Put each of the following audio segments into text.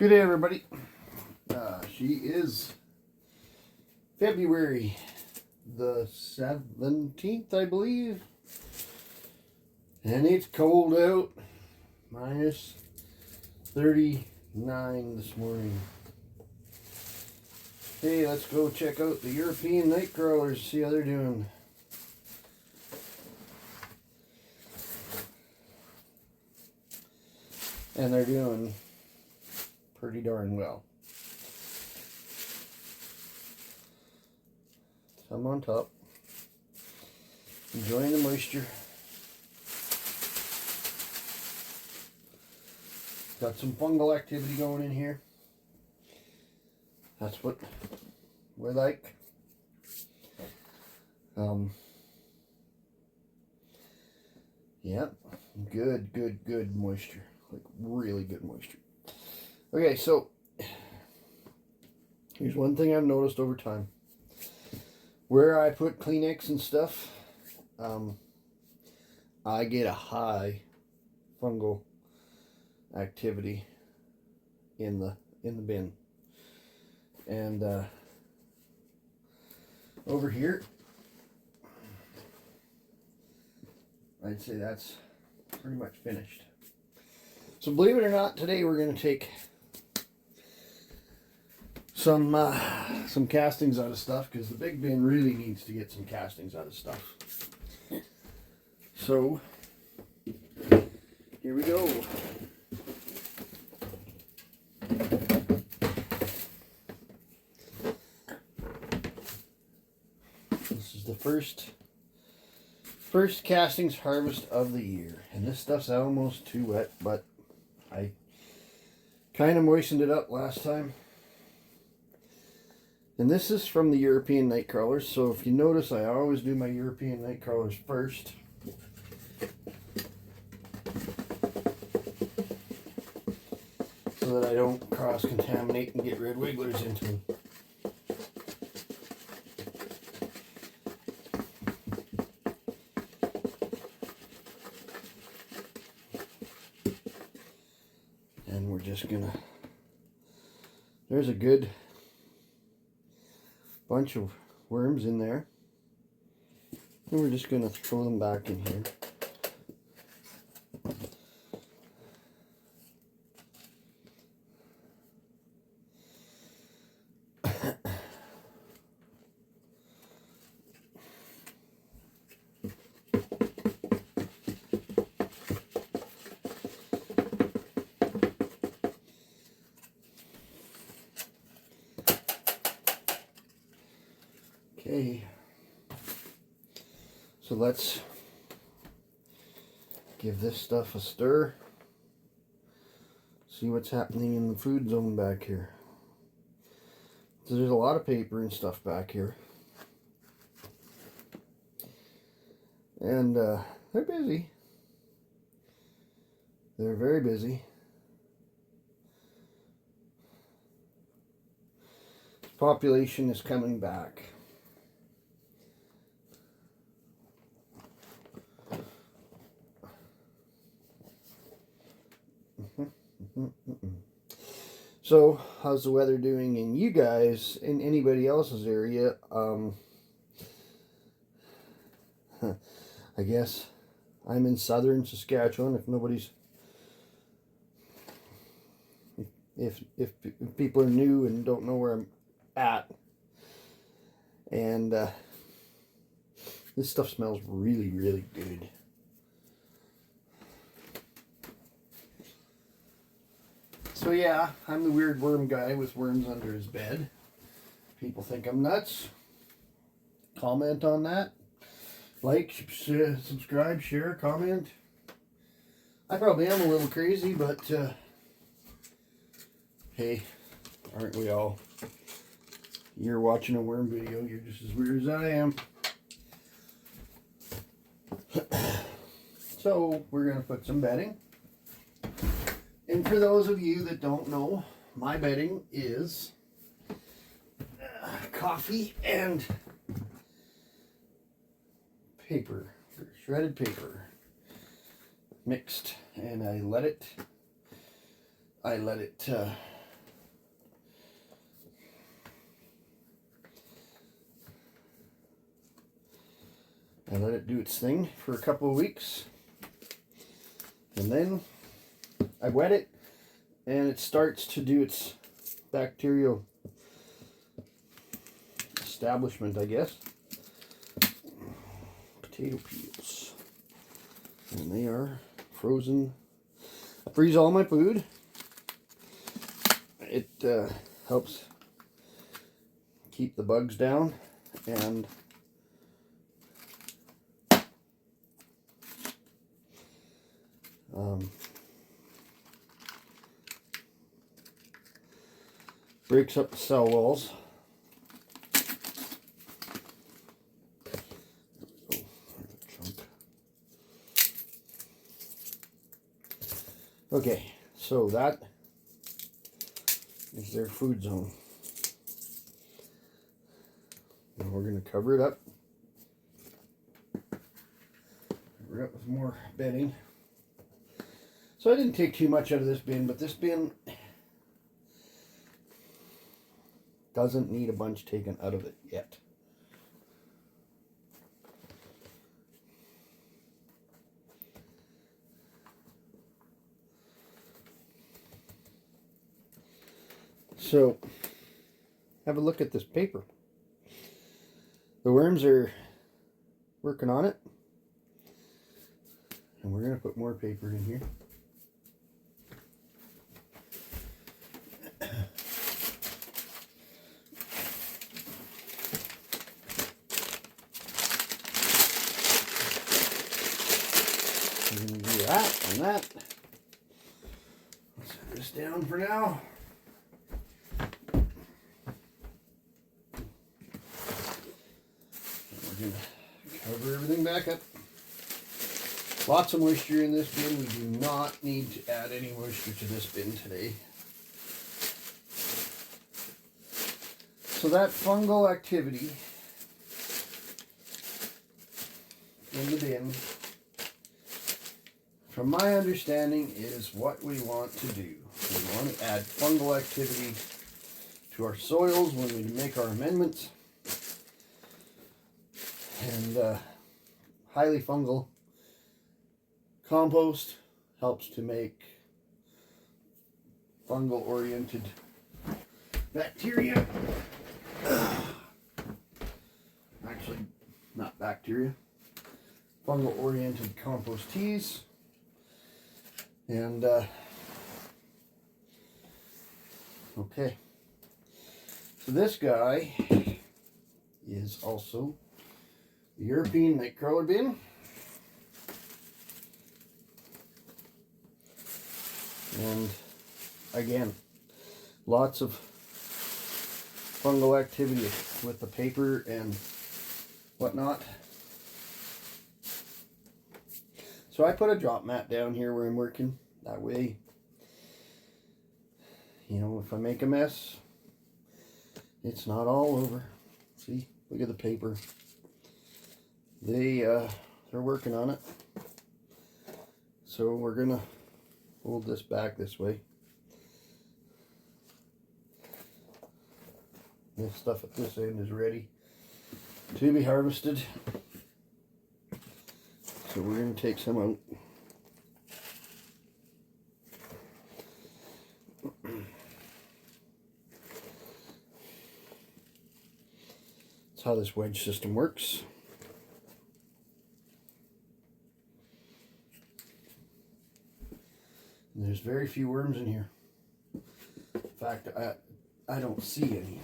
Good day, everybody. She is February the 17th, I believe. And it's cold out. Minus 39 this morning. Hey, let's go check out the European night crawlers, see how they're doing. And they're doing pretty darn well. Some on top. Enjoying the moisture. Got some fungal activity going in here. That's what we like. Yeah, good moisture. Like really good moisture. Okay, so here's one thing I've noticed over time. Where I put Kleenex and stuff, I get a high fungal activity in the bin. And over here, I'd say that's pretty much finished. So believe it or not, today we're going to take some castings out of stuff, because the big bin really needs to get some castings out of stuff. So here we go. This is the first castings harvest of the year, and this stuff's almost too wet, but I kind of moistened it up last time. And this is from the European night crawlers, so if you notice, I always do my European night crawlers first. So that I don't cross-contaminate and get red wigglers into them. And we're just gonna, there's a good bunch of worms in there, and we're just gonna throw them back in here. Okay, so let's give this stuff a stir. See what's happening in the food zone back here. So there's a lot of paper and stuff back here. And they're busy. They're very busy. The population is coming back. So, how's the weather doing in you guys, in anybody else's area? I guess I'm in southern Saskatchewan, if nobody's, if people are new and don't know where I'm at. And this stuff smells really good. So yeah, I'm the weird worm guy with worms under his bed. People think I'm nuts. Comment on that. Like, subscribe, share, comment. I probably am a little crazy, but hey, aren't we all? You're watching a worm video, you're just as weird as I am. So we're going to put some bedding. And for those of you that don't know, my bedding is coffee and paper, shredded paper, mixed, and I let it I let it do its thing for a couple of weeks. And then I wet it and it starts to do its bacterial establishment, I guess. Potato peels. And they are frozen. I freeze all my food. It helps keep the bugs down and breaks up the cell walls. Okay, so that is their food zone. And we're going to cover it up. Cover it up with more bedding. So I didn't take too much out of this bin, but this bin doesn't need a bunch taken out of it yet. So, have a look at this paper. The worms are working on it. And we're going to put more paper in here. We're going to do that and that. Let's set this down for now. Cover everything back up. Lots of moisture in this bin. We do not need to add any moisture to this bin today. So that fungal activity in the bin, from my understanding, is what we want to do. We want to add fungal activity to our soils when we make our amendments. And highly fungal compost helps to make fungal oriented bacteria. Actually, not bacteria. Fungal oriented compost teas. And okay. So this guy is also the European Nightcrawler bin. And again, lots of fungal activity with the paper and whatnot. So I put a drop mat down here where I'm working. That way, you know, if I make a mess, it's not all over. See, look at the paper. They're working on it. So we're gonna hold this back this way. This stuff at this end is ready to be harvested. So we're gonna take some out. That's how this wedge system works. And there's very few worms in here. In fact, I don't see any.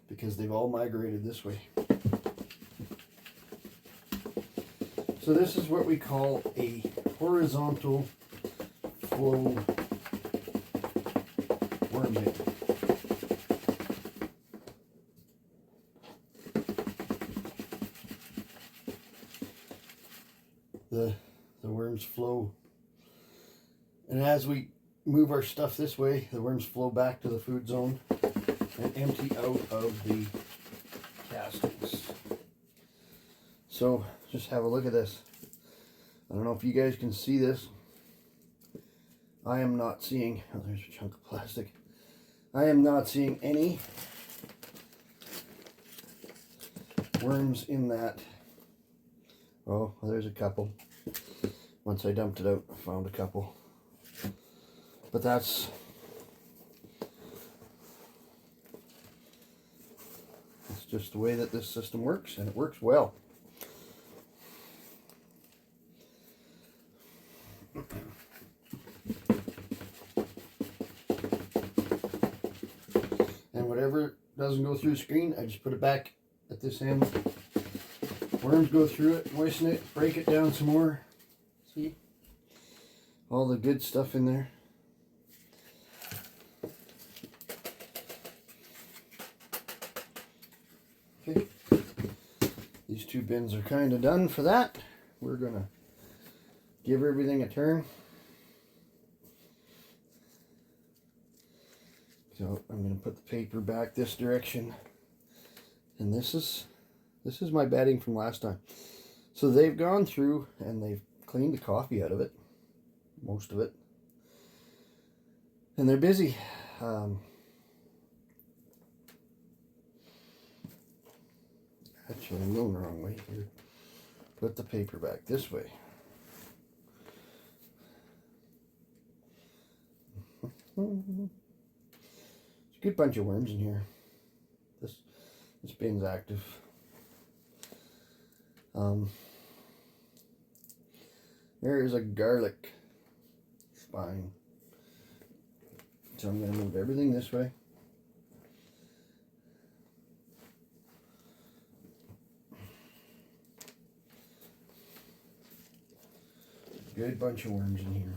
Because they've all migrated this way. So this is what we call a horizontal flow worm bin. The worms flow, and as we move our stuff this way, the worms flow back to the food zone and empty out of the castings. So just have a look at this. I don't know if you guys can see this. I am not seeing, oh, there's a chunk of plastic. I am not seeing any worms in that. Oh, there's a couple. Once I dumped it out, I found a couple. But that's just the way that this system works, and it works well. And whatever doesn't go through the screen, I just put it back at this end. Worms go through it, moisten it, break it down some more. See? All the good stuff in there. Okay. These two bins are kind of done for that. We're going to give everything a turn. So I'm going to put the paper back this direction. And this is my bedding from last time. So they've gone through and they've cleaned the coffee out of it. Most of it. And they're busy. Actually, I'm going the wrong way here. Put the paper back this way. There's a good bunch of worms in here. This bin's active. There is a garlic spine. So I'm going to move everything this way. Good bunch of worms in here.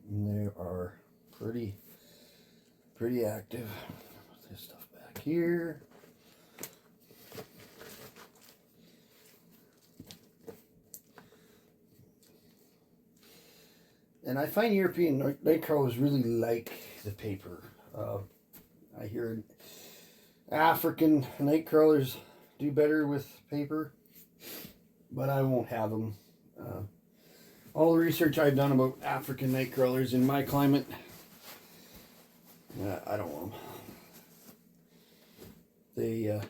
And they are pretty active. Put this stuff back here. And I find European night crawlers really like the paper. I hear African night crawlers do better with paper, but I won't have them. All the research I've done about African night crawlers in my climate, I don't want them. They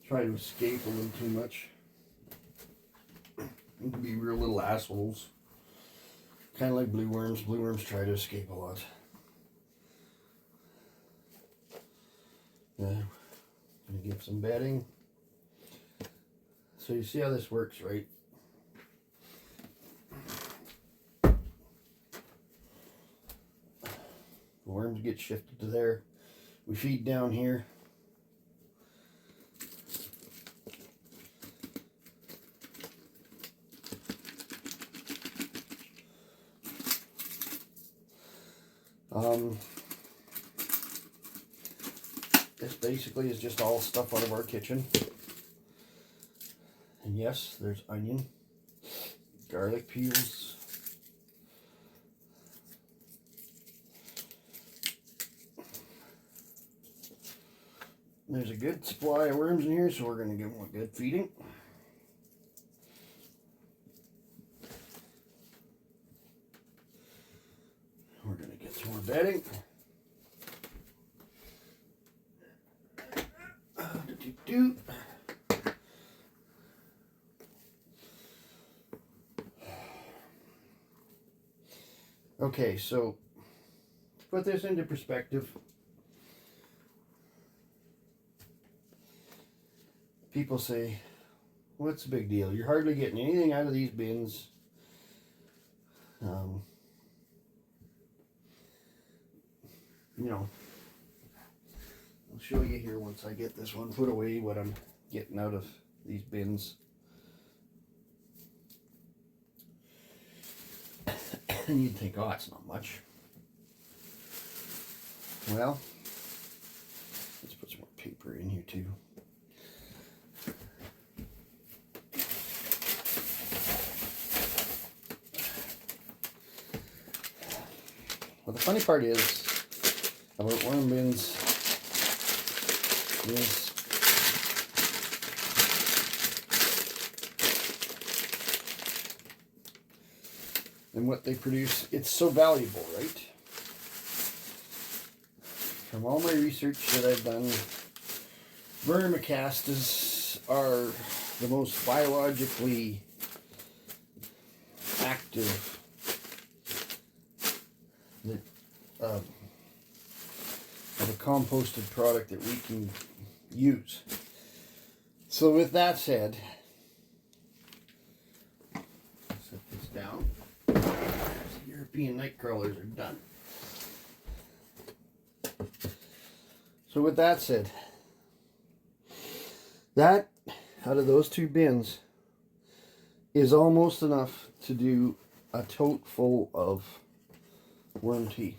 try to escape a little too much. They can be real little assholes. Kind of like blue worms. Blue worms try to escape a lot. Yeah, gonna give some bedding. So you see how this works, right? The worms get shifted to there. We feed down here. This basically is just all stuff out of our kitchen. And yes, there's onion, garlic peels, there's a good supply of worms in here, so we're going to give them a good feeding. We're going to get some more bedding. Okay, so to put this into perspective, people say, what's the big deal? You're hardly getting anything out of these bins. You know, I'll show you here once I get this one put away what I'm getting out of these bins. And you'd think, oh, it's not much. Well, let's put some more paper in here too. Well, the funny part is about worm bins is and what they produce, it's so valuable, right? From all my research that I've done Vermicastas are the most biologically active of a composted product that we can use. So with that said, set this down. European night crawlers are done. So with that said, that out of those two bins is almost enough to do a tote full of worm tea.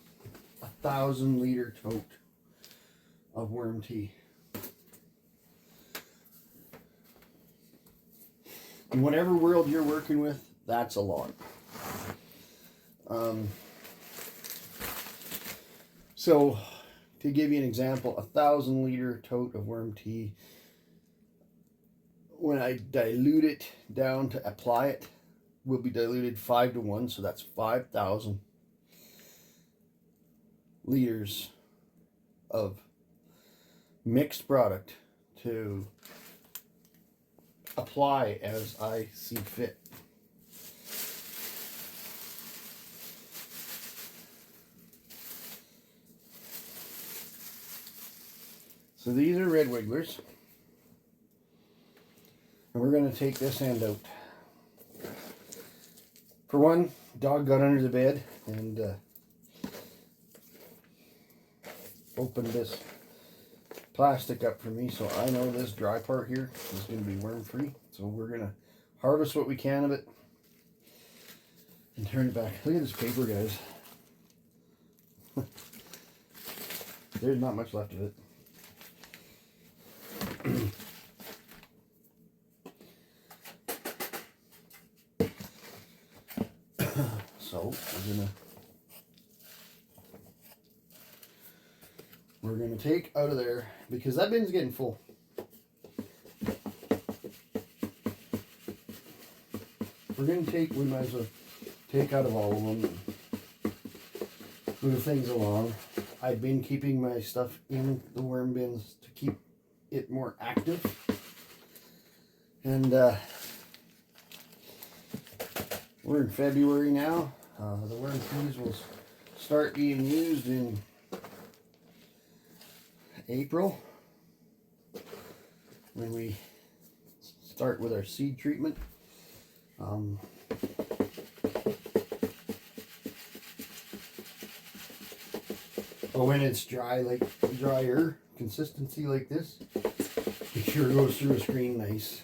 1,000-liter tote of worm tea. In whatever world you're working with, that's a lot. So, to give you an example, 1,000-liter tote of worm tea, when I dilute it down to apply it, will be diluted 5 to 1, so that's 5,000 liters of mixed product to apply as I see fit. So these are red wigglers, and we're going to take this end out. For one, dog got under the bed and opened this plastic up for me, so I know this dry part here is going to be worm free. So we're going to harvest what we can of it and turn it back. Look at this paper, guys. There's not much left of it. So we're gonna take out of there, because that bin's getting full. We might as well take out of all of them and move things along. I've been keeping my stuff in the worm bins to keep it more active. And we're in February now. The worm teas will start being used in April, when we start with our seed treatment. But when it's drier consistency like this, it sure goes through a screen nice.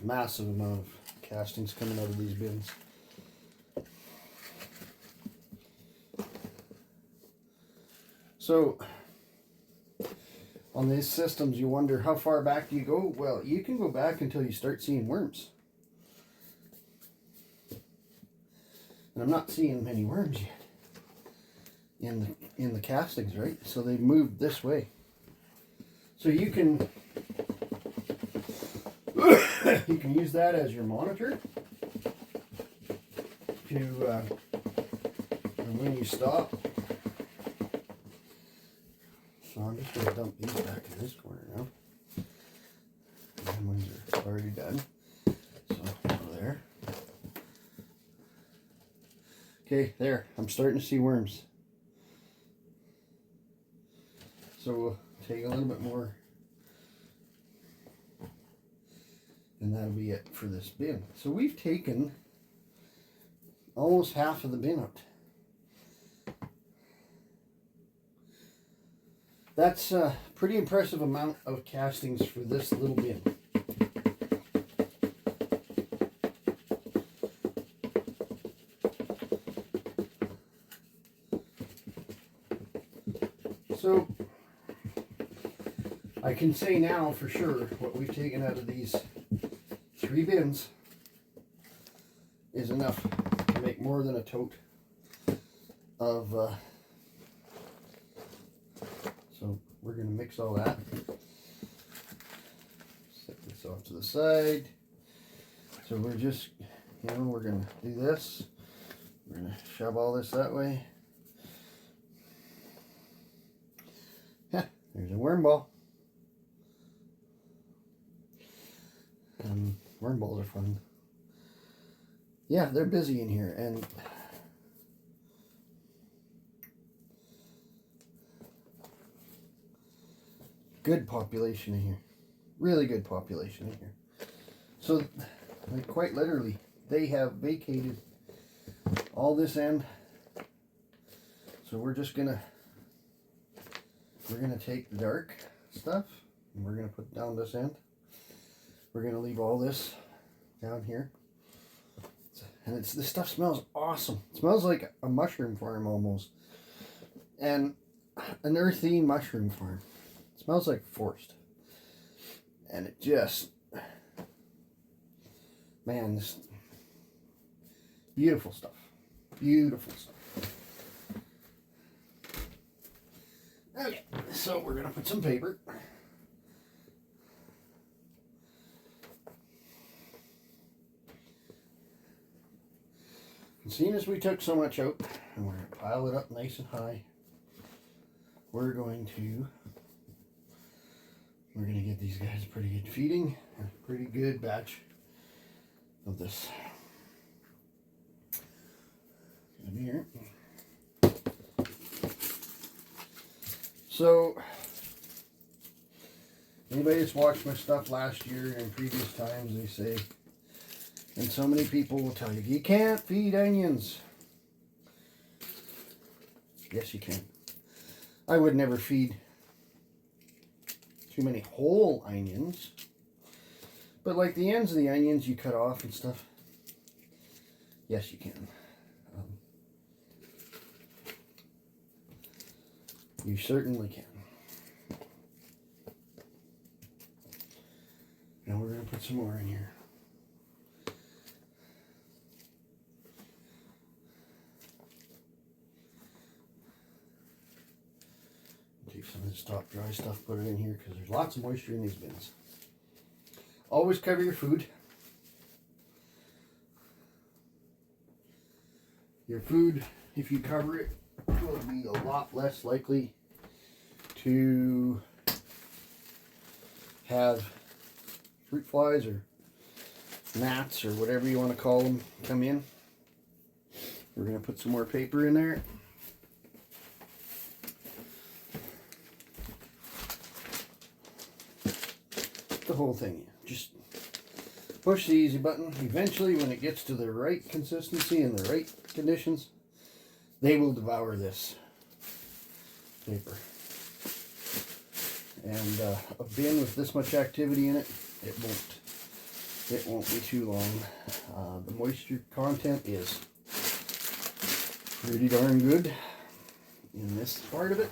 Massive amount of castings coming out of these bins. So on these systems, you wonder, how far back do you go? Well, you can go back until you start seeing worms. And I'm not seeing many worms yet in the castings, right? So they've moved this way. So you can you can use that as your monitor to and when you stop. So I'm just going to dump these back in this corner now. And ones are already done. So there. Okay, there. I'm starting to see worms. So we'll take a little bit more. And that'll be it for this bin. So we've taken almost half of the bin out. That's a pretty impressive amount of castings for this little bin. So I can say now for sure what we've taken out of these 3 bins is enough to make more than a tote of so we're going to mix all that. Set this off to the side. So we're just, we're going to do this. We're going to shove all this that way. Yeah, there's a worm ball. Worm balls are fun. Yeah, they're busy in here, and good population in here. Really good population in here. So, like, quite literally, they have vacated all this end. So we're gonna take the dark stuff and we're gonna put down this end. We're gonna leave all this down here. And this stuff smells awesome. It smells like a mushroom farm almost. And an earthy mushroom farm. It smells like forest. And it just, man, this beautiful stuff. Beautiful stuff. Okay, so we're gonna put some paper. And seeing as we took so much out, and we're going to pile it up nice and high, we're going to get these guys a pretty good feeding, and a pretty good batch of this. Come here. So, anybody that's watched my stuff last year and previous times, they say, and so many people will tell you, you can't feed onions. Yes, you can. I would never feed too many whole onions. But like the ends of the onions you cut off and stuff, yes, you can. You certainly can. Now we're going to put some more in here. Take some of this top dry stuff, put it in here because there's lots of moisture in these bins. Always cover your food. Your food, if you cover it, will be a lot less likely to have fruit flies or gnats or whatever you want to call them come in. We're going to put some more paper in there. The whole thing. Just push the easy button. Eventually, when it gets to the right consistency and the right conditions, they will devour this paper. And a bin with this much activity in it, it won't be too long. The moisture content is pretty darn good in this part of it.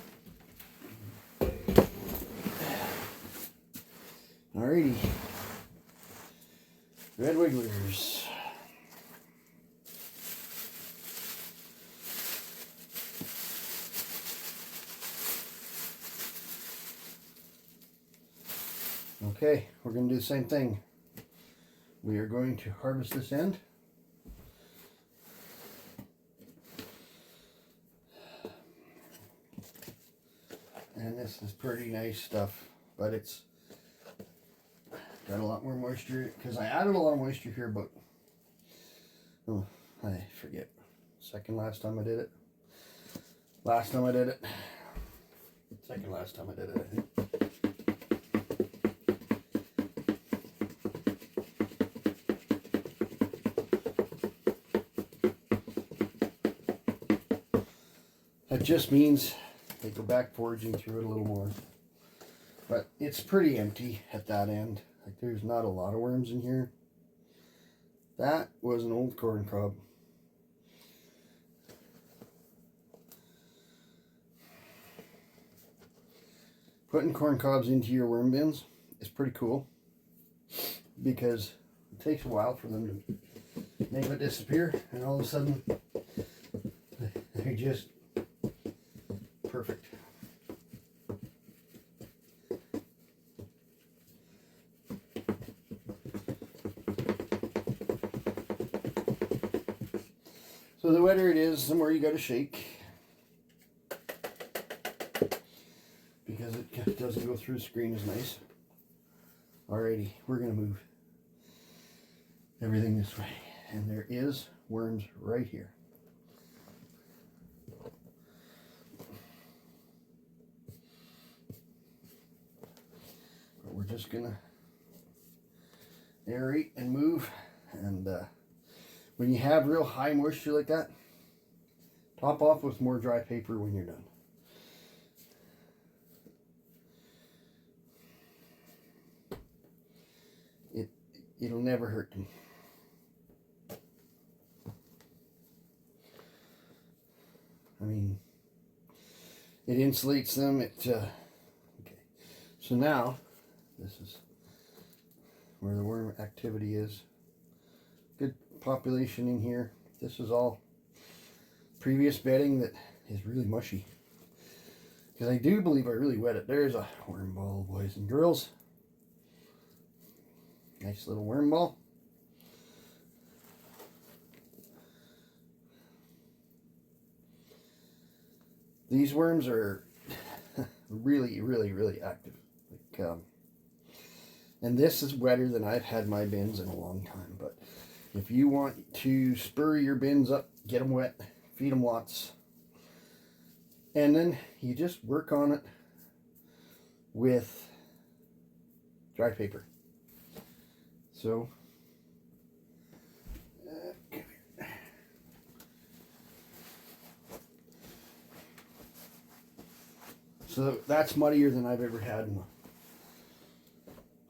Alrighty, red wigglers. Okay, we're going to do the same thing. We are going to harvest this end. And this is pretty nice stuff, but it's got a lot more moisture because I added a lot of moisture here, but oh, I forget. Second last time I did it. Last time I did it. Second last time I did it, I think. That just means they go back foraging through it a little more. But it's pretty empty at that end. Like, there's not a lot of worms in here. That was an old corn cob. Putting corn cobs into your worm bins is pretty cool because it takes a while for them to maybe disappear, and all of a sudden they're just perfect. So the wetter it is, the more you got to shake, because it doesn't go through the screen as nice. Alrighty, we're going to move everything this way. And there is worms right here. But we're just going to aerate and move. And when you have real high moisture like that, top off with more dry paper when you're done. It'll never hurt them. I mean, it insulates them. Okay. So now, this is where the worm activity is. Good population in here. This is all previous bedding that is really mushy. Because I do believe I really wet it. There's a worm ball, boys and girls. Nice little worm ball. These worms are really, really, really active. And this is wetter than I've had my bins in a long time. But if you want to spur your bins up, get them wet, feed them lots. And then you just work on it with dry paper. So, so that's muddier than I've ever had in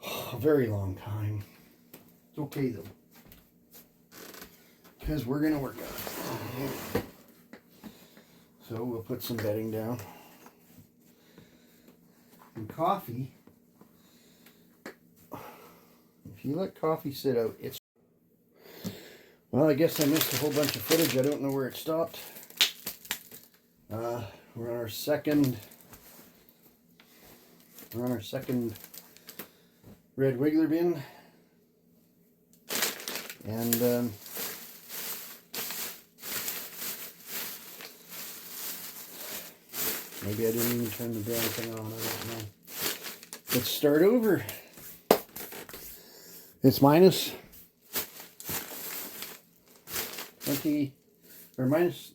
a very long time. It's okay though, because we're going to work on it. So we'll put some bedding down. And coffee. If you let coffee sit out, it's... Well, I guess I missed a whole bunch of footage. I don't know where it stopped. We're on our second red wiggler bin. And maybe I didn't even turn the damn thing on. I don't know. Let's start over. It's minus 20 or minus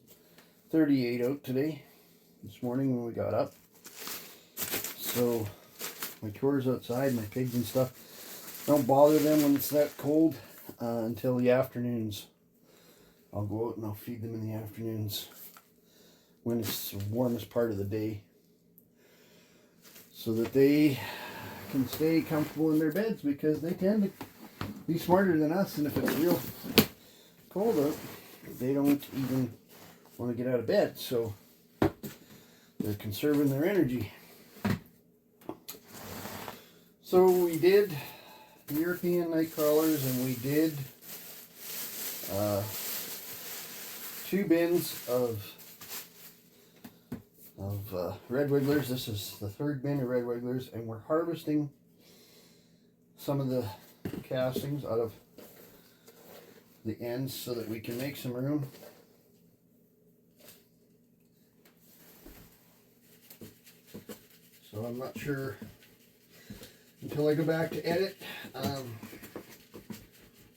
38 out today. This morning when we got up. So my chores outside, my pigs and stuff, don't bother them when it's that cold until the afternoons. I'll go out and I'll feed them in the afternoons when it's the warmest part of the day, so that they can stay comfortable in their beds, because they tend to be smarter than us, and if it's real cold out, they don't even want to get out of bed, so they're conserving their energy. So we did European night crawlers, and we did 2 bins of red wigglers. This is the 3rd bin of red wigglers, and we're harvesting some of the castings out of the ends so that we can make some room. So I'm not sure until I go back to edit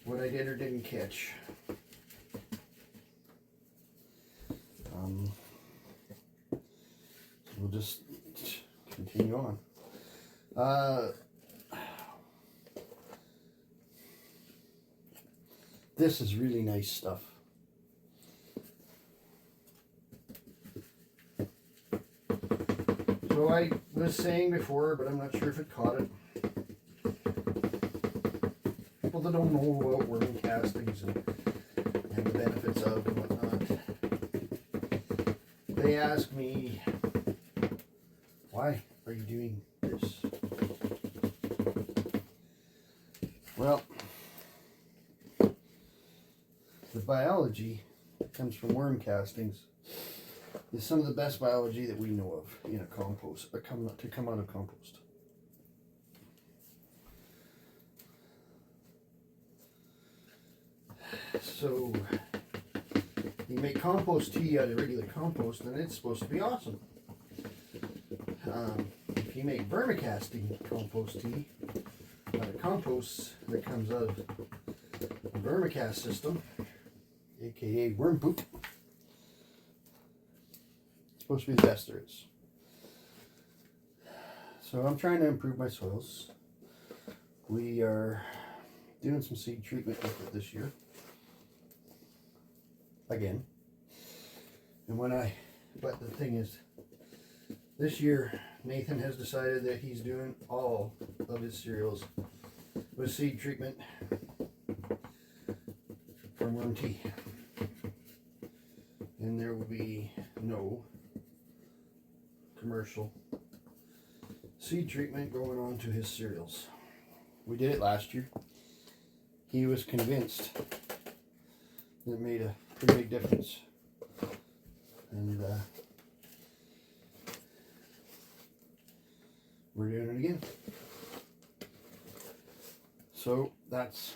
what I did or didn't catch. So we'll just continue on. This is really nice stuff. So I was saying before, but I'm not sure if it caught it. People that don't know about worm castings and the benefits of and whatnot, they ask me, why are you doing this? biology that comes from worm castings is some of the best biology that we know of in a compost, to come out of compost. So you make compost tea out of regular compost, and it's supposed to be awesome. If you make vermicasting compost tea out of compost that comes out of a vermicast system, aka worm poop, it's supposed to be the best there is. So I'm trying to improve my soils. We are doing some seed treatment with it this year. Again. But the thing is, this year Nathan has decided that he's doing all of his cereals with seed treatment from worm tea. And there will be no commercial seed treatment going on to his cereals. We did it last year. He was convinced that it made a pretty big difference. And we're doing it again. So that's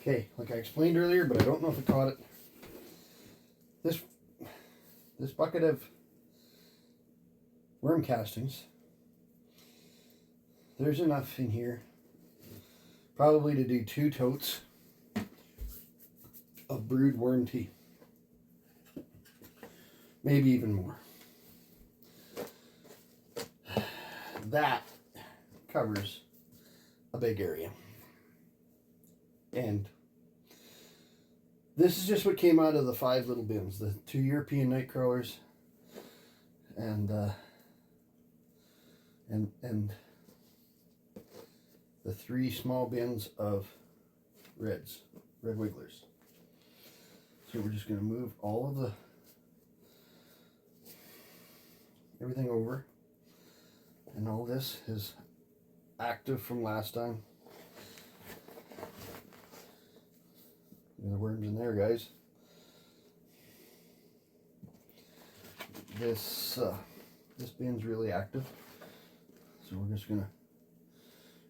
okay, like I explained earlier, but I don't know if I caught it. This bucket of worm castings, there's enough in here probably to do 2 totes of brewed worm tea. Maybe even more. That covers a big area. And this is just what came out of the 5 little bins. The 2 European night crawlers and the 3 small bins of red wigglers. So we're just going to move all of everything over, and all this is active from last time. The worms in there, guys. This bin's really active, so we're just gonna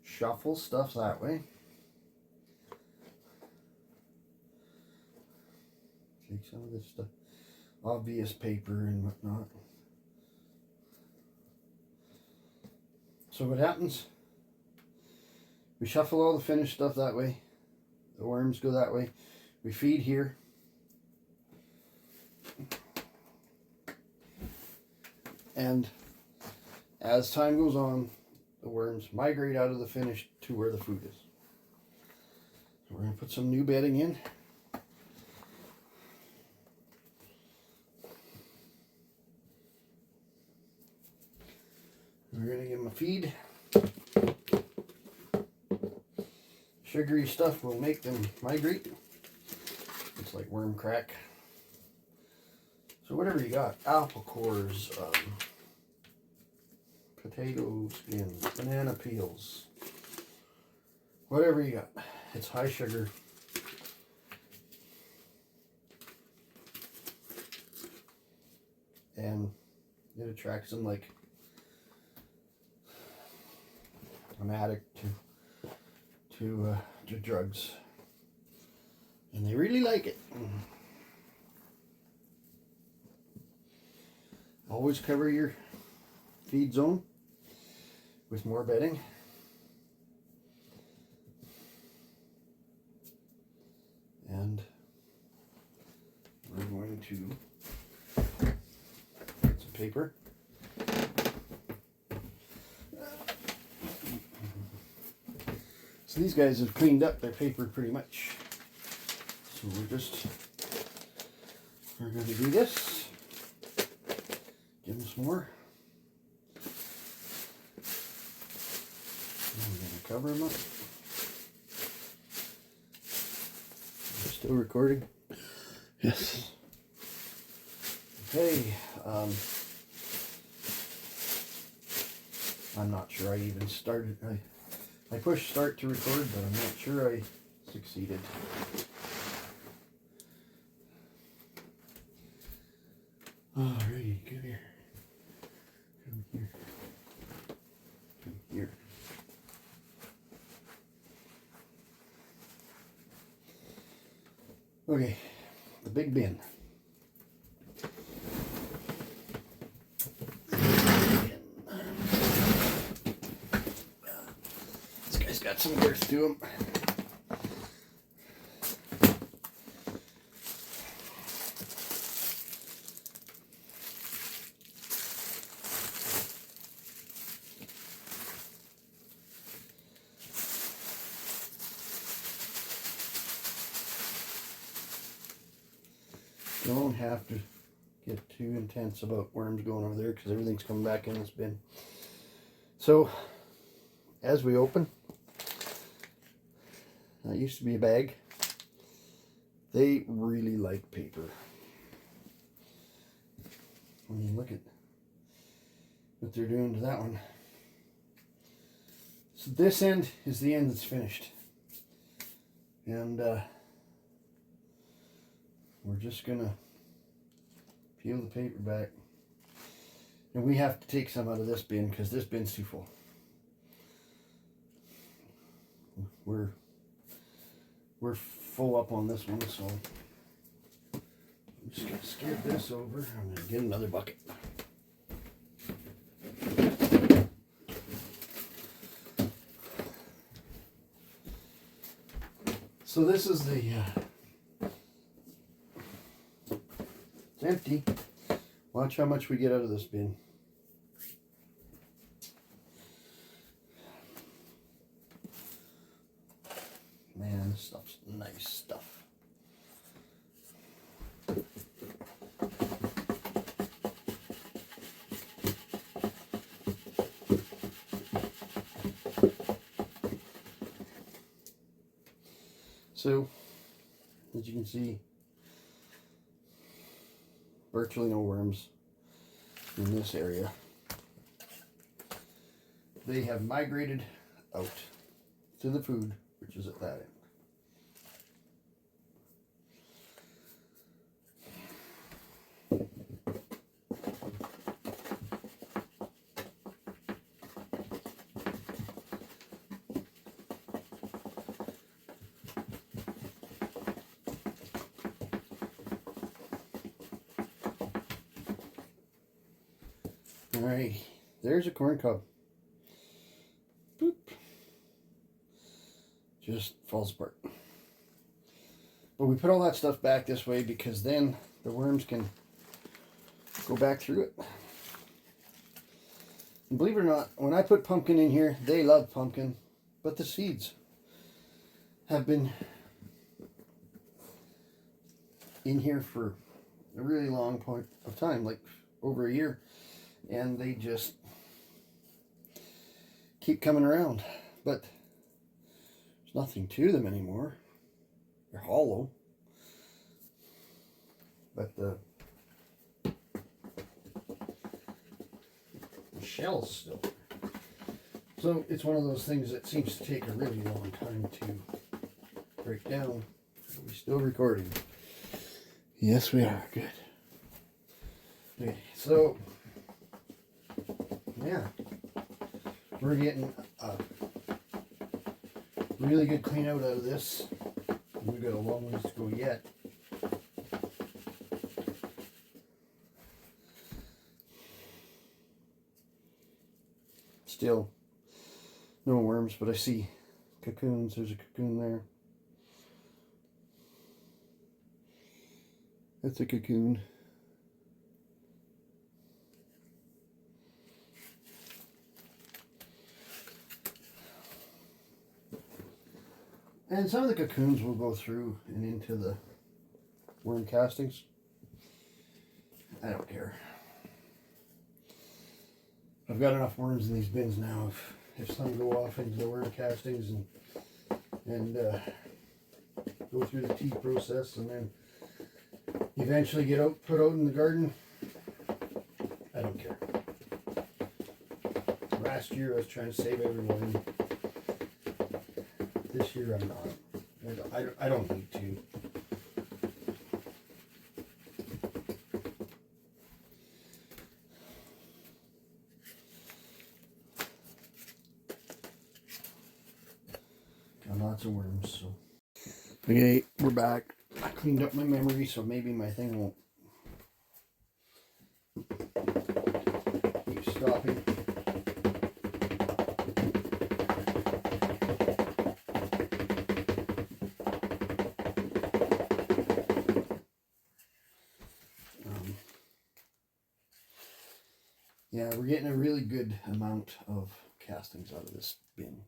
shuffle stuff that way. Take some of this stuff, obvious paper and whatnot. So what happens? We shuffle all the finished stuff that way. The worms go that way. We feed here. And as time goes on, the worms migrate out of the finish to where the food is. So we're going to put some new bedding in. We're going to give them a feed. Sugary stuff will make them migrate. It's like worm crack. So whatever you got, apple cores, potato skins, banana peels, whatever you got, it's high sugar. And it attracts them like an addict to drugs, and they really like it. Always cover your feed zone with more bedding. And we're going to put some paper. So these guys have cleaned up their paper pretty much. So we're going to do this. Give them some more. And we're going to cover them up. We're still recording? Yes. Hey, I'm not sure I even started. I pushed start to record, but I'm not sure I succeeded. Alrighty, come here. Come here. Come here. Okay, the big bin. This guy's got some girth to him. Don't have to get too intense about worms going over there because everything's coming back in this bin. So, as we open, that used to be a bag. They really like paper. I mean, look at what they're doing to that one. So this end is the end that's finished. And we're just gonna peel the paper back. And we have to take some out of this bin because this bin's too full. We're full up on this one, so I'm just gonna skip this over. I'm gonna get another bucket. So this is the it's empty. Watch how much we get out of this bin. Man, this stuff's nice stuff. So, as you can see, virtually no worms in this area. They have migrated out to the food, which is at that end. Alright, there's a corn cob. Boop. Just falls apart. But we put all that stuff back this way because then the worms can go back through it. And believe it or not, when I put pumpkin in here, they love pumpkin, but the seeds have been in here for a really long point of time, like over a year. And they just keep coming around, but there's nothing to them anymore. They're hollow, but the shell's still there. So it's one of those things that seems to take a really long time to break down. Are we still recording? Yes, we are. Good. Okay, so yeah, we're getting a really good clean out of this. We've got a long ways to go yet. Still no worms, but I see cocoons. There's a cocoon there. That's a cocoon. And some of the cocoons will go through and into the worm castings. I don't care. I've got enough worms in these bins now. If some go off into the worm castings and go through the tea process and then eventually get out, put out in the garden, last year I was trying to save every worm. This year I'm not. I don't need to. Got lots of worms, so. Okay, we're back. I cleaned up my memory, so maybe my thing won't keep stopping. Yeah, we're getting a really good amount of castings out of this bin.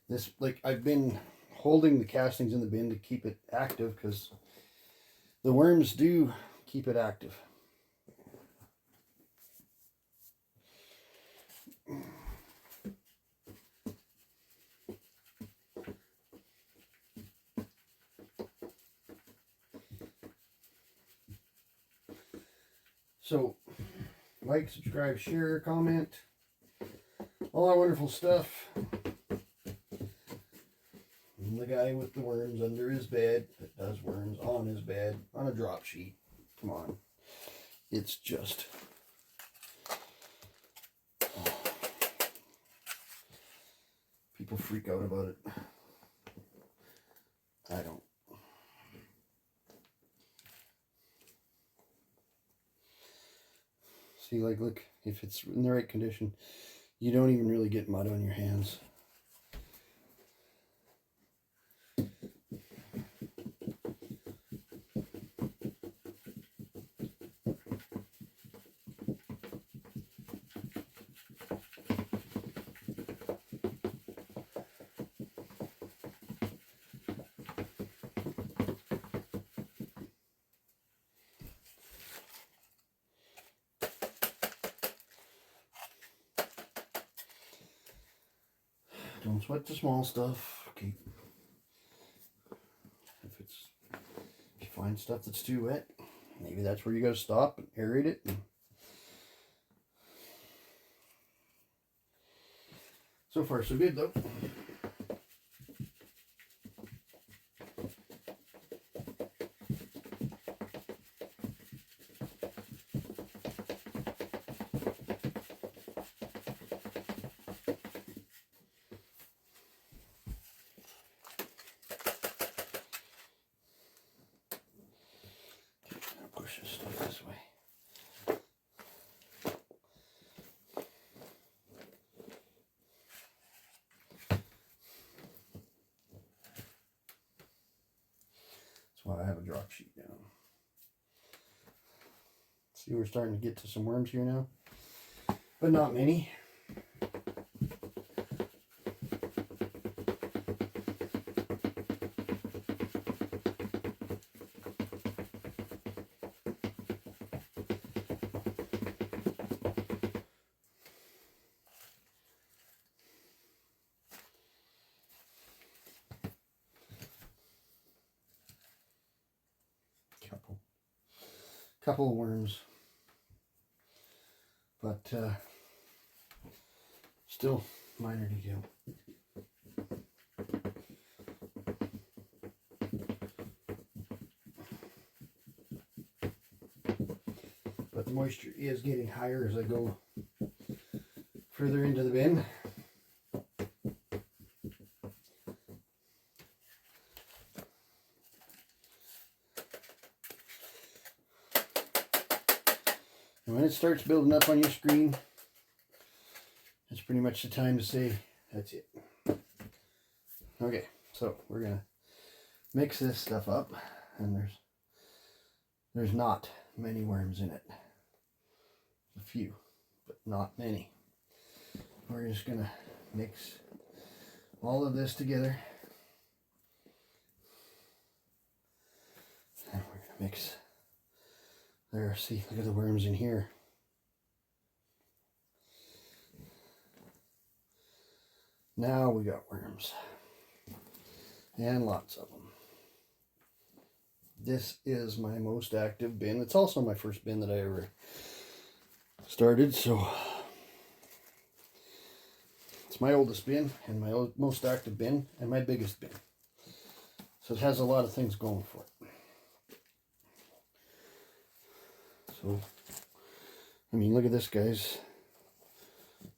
This, like, I've been holding the castings in the bin to keep it active because the worms do keep it active. So, like, subscribe, share, comment, all that wonderful stuff. I'm the guy with the worms under his bed that does worms on his bed on a drop sheet. Come on. It's just... people freak out about it. I don't. See, like, look, if it's in the right condition, you don't even really get mud on your hands. Don't sweat the small stuff. Okay. If you find stuff that's too wet, maybe that's where you gotta stop and aerate it. So far, so good though. Push this stuff this way. That's why I have a drop sheet down. See, we're starting to get to some worms here now, but not many. Couple of worms, but still minor detail. But the moisture is getting higher as I go further into the bin. And when it starts building up on your screen, it's pretty much the time to say, that's it. Okay, so we're gonna mix this stuff up, and there's not many worms in it. A few, but not many. We're just gonna mix all of this together. And we're gonna mix. There, see, look at the worms in here. Now we got worms. And lots of them. This is my most active bin. It's also my first bin that I ever started, so It's my oldest bin and my most active bin and my biggest bin. So it has a lot of things going for it. So, I mean, look at this, guys.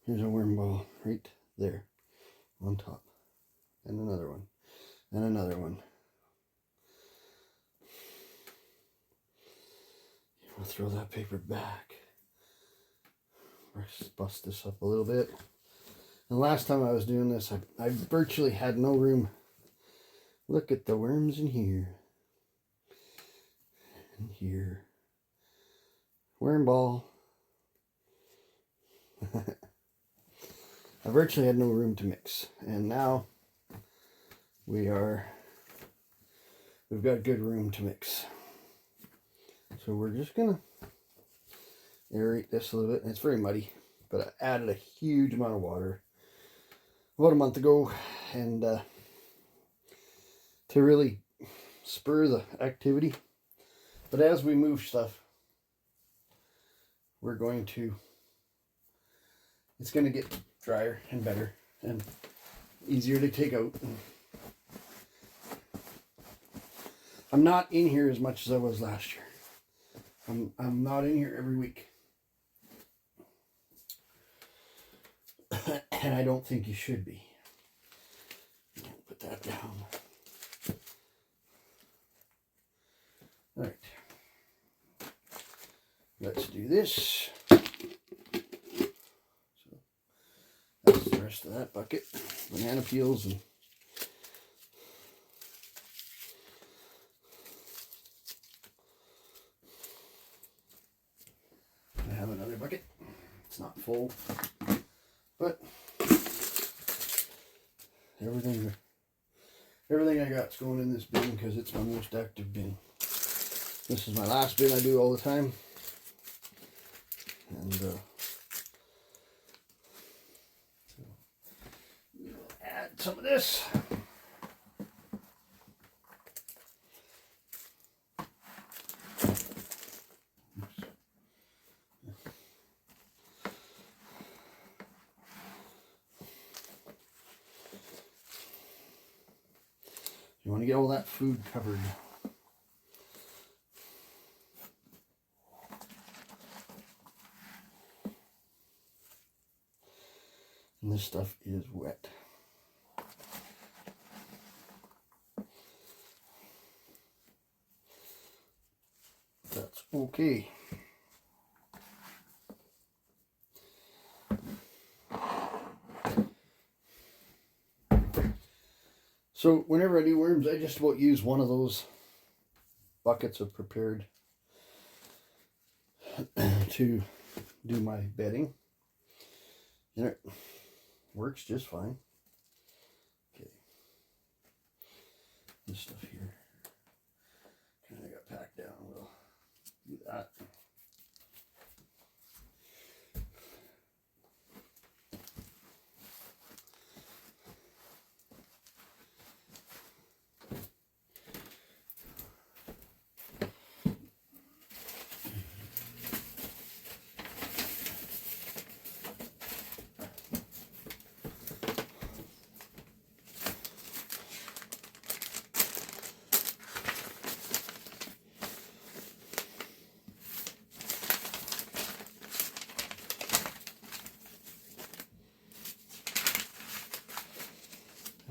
Here's a worm ball right there on top. And another one. And another one. I'll throw that paper back. Bust this up a little bit. And last time I was doing this, I virtually had no room. Look at the worms in here. And here. Worm ball. I virtually had no room to mix. And now we've got good room to mix. So we're just gonna aerate this a little bit. It's very muddy, but I added a huge amount of water about a month ago, and to really spur the activity. But as we move stuff, it's going to get drier and better and easier to take out. I'm not in here as much as I was last year. I'm not in here every week. And I don't think you should be. Put that down. All right. Let's do this. So that's the rest of that bucket. Banana peels and I have another bucket. It's not full, but everything I got's going in this bin because it's my most active bin. This is my last bin I do all the time. And so we'll add some of this. You want to get all that food covered. And this stuff is wet. That's okay. So whenever I do worms, I just about use one of those buckets of prepared to do my bedding. And it works just fine. Okay. This stuff here kind of got packed down. We'll do that.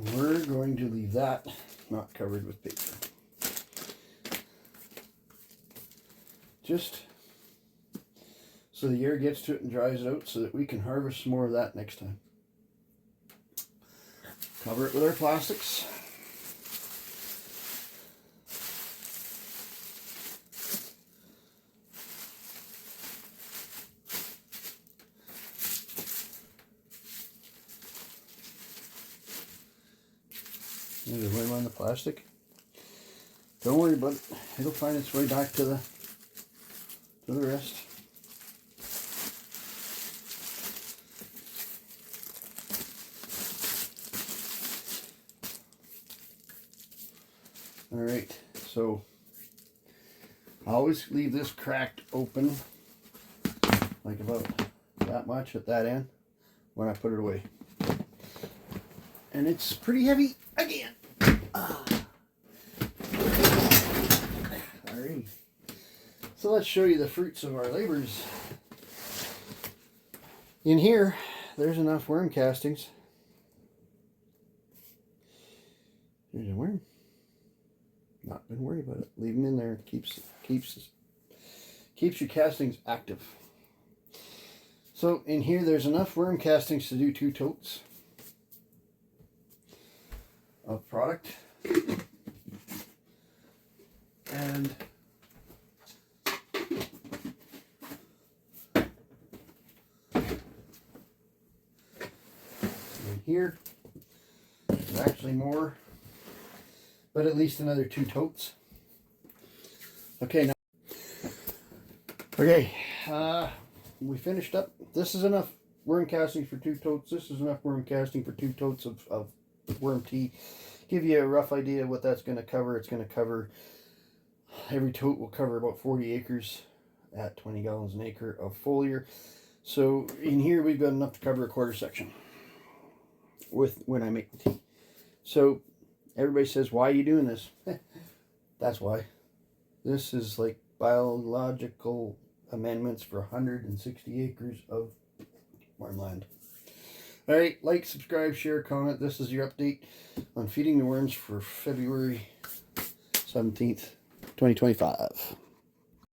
And we're going to leave that not covered with paper. Just so the air gets to it and dries it out so that we can harvest some more of that next time. Cover it with our plastics. There's a worm on the plastic. Don't worry about it. It'll find its way back to the rest. All right, so I always leave this cracked open, like about that much at that end when I put it away. And it's pretty heavy again. Alrighty. So let's show you the fruits of our labors. In here, there's enough worm castings. There's a worm. Not gonna worry about it. Leave them in there. Keeps your castings active. So in here, there's enough worm castings to do 2 totes of product. And in here, there's actually more, but at least another 2 totes. Okay, now, we finished up. This is enough worm castings for 2 totes. This is enough worm casting for 2 totes of worm tea. Give you a rough idea of what that's going to cover. It's going to cover, every tote will cover about 40 acres at 20 gallons an acre of foliar. So in here we've got enough to cover a quarter section with when I make the tea. So everybody says, why are you doing this? That's why. This is like biological amendments for 160 acres of wormland. Alright, like, subscribe, share, comment. This is your update on feeding the worms for February 17th, 2025.